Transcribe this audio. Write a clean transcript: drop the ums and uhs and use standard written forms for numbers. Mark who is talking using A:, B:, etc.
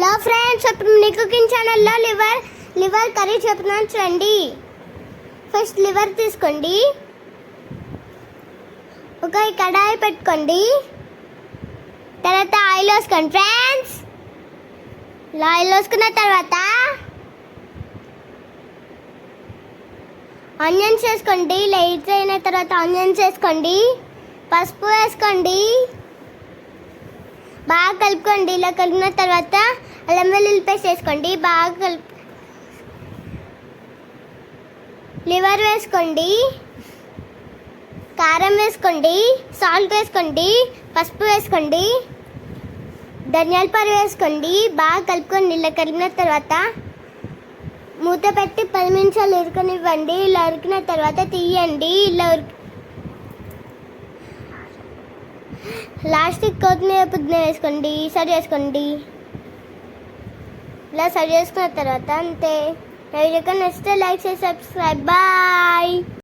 A: Hello friends, ఇప్పుడు నీ cooking ఛానల్లో లివర్ కర్రీ చెప్తున్నాను చూడండి. ఫస్ట్ లివర్ తీసుకోండి, ఒక కడాయి పెట్టుకోండి, తర్వాత ఆయిల్ వేసుకోండి ఫ్రెండ్స్. ఆయిల్ వేసుకున్న తర్వాత ఆనియన్స్ వేసుకోండి. లైట్ అయిన తర్వాత ఆనియన్స్ వేసుకోండి, పసుపు వేసుకోండి, బాగా కలుపుకోండి. ఇలా కలిపిన తర్వాత అల్లం వెల్లుల్లి పేస్ట్ వేసుకోండి, బాగా లివర్ వేసుకోండి, కారం వేసుకోండి, సాల్ట్ వేసుకోండి, పసుపు వేసుకోండి, ధనియాల పొడి వేసుకోండి, బాగా కలుపుకోండి. ఇలా కలిపిన తర్వాత మూత పెట్టి 10 నిమిషాలు ఉడకనివ్వండి. ఇలా ఉడికిన తర్వాత తీయండి. ఇలా లాస్ట్కి కొత్తిమీర పుదీనా వేసుకోండి, సర్వ్ చేసుకోండి. ఇలా సర్వ్ చేసుకున్న తర్వాత అంతే. వీడియో నచ్చితే లైక్ చేసి సబ్స్క్రైబ్. బాయ్.